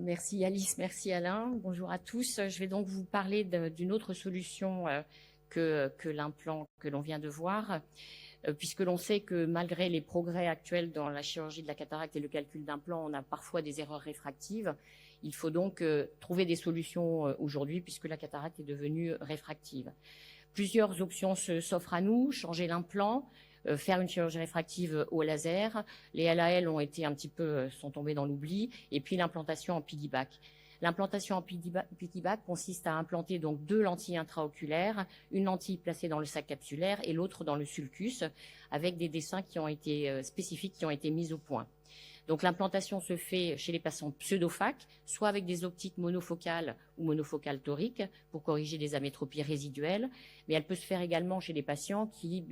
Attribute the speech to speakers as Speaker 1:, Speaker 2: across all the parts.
Speaker 1: Merci Alice, merci Alain. Bonjour à tous. Je vais donc vous parler d'une autre solution que l'implant que l'on vient de voir, puisque l'on sait que malgré les progrès actuels dans la chirurgie de la cataracte et le calcul d'implant, on a parfois des erreurs réfractives. Il faut donc trouver des solutions aujourd'hui, puisque la cataracte est devenue réfractive. Plusieurs options s'offrent à nous: changer l'implant, faire une chirurgie réfractive au laser. Les LAL sont tombés dans l'oubli, et puis l'implantation en piggyback. L'implantation en piggyback consiste à implanter donc 2 lentilles intraoculaires, une lentille placée dans le sac capsulaire et l'autre dans le sulcus, avec des dessins qui ont été spécifiques, qui ont été mis au point. Donc l'implantation se fait chez les patients pseudophaques, soit avec des optiques monofocales ou monofocales toriques pour corriger des amétropies résiduelles, mais elle peut se faire également chez les patients qui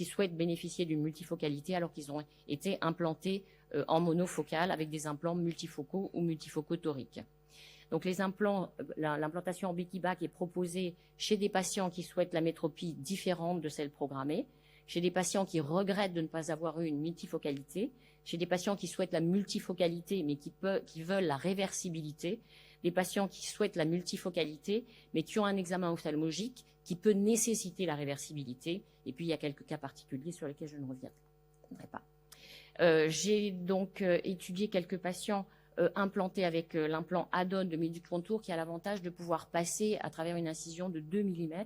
Speaker 1: souhaitent bénéficier d'une multifocalité alors qu'ils ont été implantés en monofocale avec des implants multifocaux ou multifocaux-toriques. Donc l'implantation en piggyback est proposée chez des patients qui souhaitent l'amétropie différente de celle programmée, chez des patients qui regrettent de ne pas avoir eu une multifocalité, chez des patients qui souhaitent la multifocalité mais qui veulent la réversibilité, des patients qui souhaitent la multifocalité mais qui ont un examen ophtalmologique qui peut nécessiter la réversibilité, et puis il y a quelques cas particuliers sur lesquels je ne reviendrai pas. J'ai donc étudié quelques patients implantés avec l'implant add-on de Medicontour, qui a l'avantage de pouvoir passer à travers une incision de 2 mm,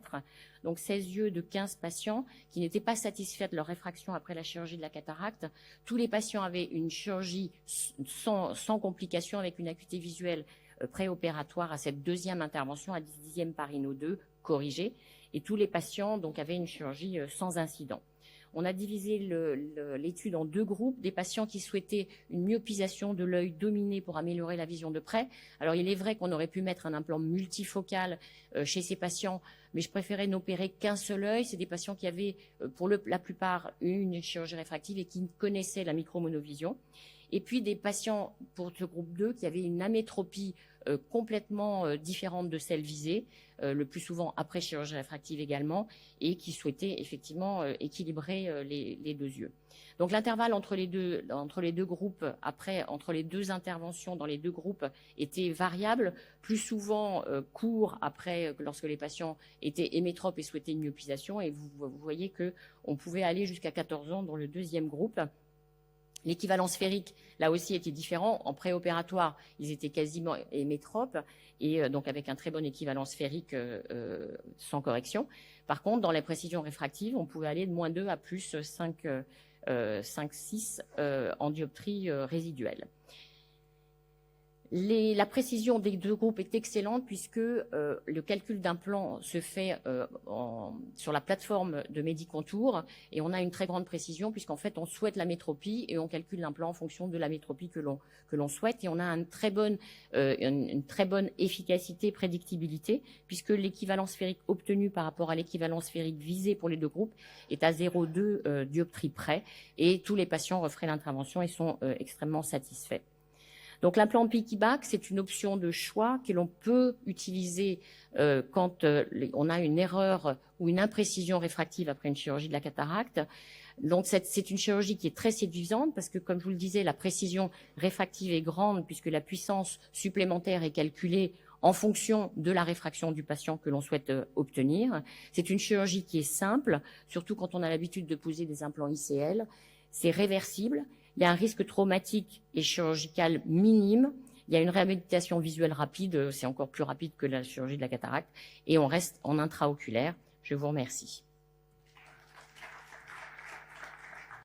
Speaker 1: donc 16 yeux de 15 patients qui n'étaient pas satisfaits de leur réfraction après la chirurgie de la cataracte. Tous les patients avaient une chirurgie sans complications, avec une acuité visuelle préopératoire à cette deuxième intervention à 10e par Ino 2 corrigée, et tous les patients donc avaient une chirurgie sans incident. On a divisé l'étude en 2 groupes: des patients qui souhaitaient une myopisation de l'œil dominé pour améliorer la vision de près. Alors il est vrai qu'on aurait pu mettre un implant multifocal chez ces patients, mais je préférais n'opérer qu'un seul œil. C'est des patients qui avaient pour la plupart une chirurgie réfractive et qui connaissaient la micromonovision. Et puis des patients pour ce groupe 2 qui avaient une amétropie complètement différente de celle visée, le plus souvent après chirurgie réfractive également, et qui souhaitaient effectivement équilibrer les 2 yeux. Donc l'intervalle entre les deux groupes, entre les 2 interventions dans les 2 groupes, était variable, plus souvent court après, lorsque les patients étaient hémétropes et souhaitaient une myopisation, et vous voyez qu'on pouvait aller jusqu'à 14 ans dans le 2e groupe. L'équivalent sphérique, là aussi, était différent. En préopératoire, ils étaient quasiment hémétropes, et donc avec un très bon équivalent sphérique sans correction. Par contre, dans les précisions réfractives, on pouvait aller de -2 à plus 5,6 en dioptrie résiduelle. La précision des 2 groupes est excellente, puisque le calcul d'implant se fait sur la plateforme de Medicontour, et on a une très grande précision, puisqu'en fait on souhaite l'amétropie et on calcule l'implant en fonction de l'amétropie que l'on souhaite, et on a une très bonne efficacité, prédictibilité, puisque l'équivalent sphérique obtenu par rapport à l'équivalent sphérique visé pour les 2 groupes est à 0,2 dioptrie près, et tous les patients referaient l'intervention et sont extrêmement satisfaits. Donc l'implant piggyback, c'est une option de choix que l'on peut utiliser quand on a une erreur ou une imprécision réfractive après une chirurgie de la cataracte. Donc c'est une chirurgie qui est très séduisante, parce que, comme je vous le disais, la précision réfractive est grande, puisque la puissance supplémentaire est calculée en fonction de la réfraction du patient que l'on souhaite obtenir. C'est une chirurgie qui est simple, surtout quand on a l'habitude de poser des implants ICL. C'est réversible. Il y a un risque traumatique et chirurgical minime. Il y a une réhabilitation visuelle rapide, c'est encore plus rapide que la chirurgie de la cataracte, et on reste en intraoculaire. Je vous remercie.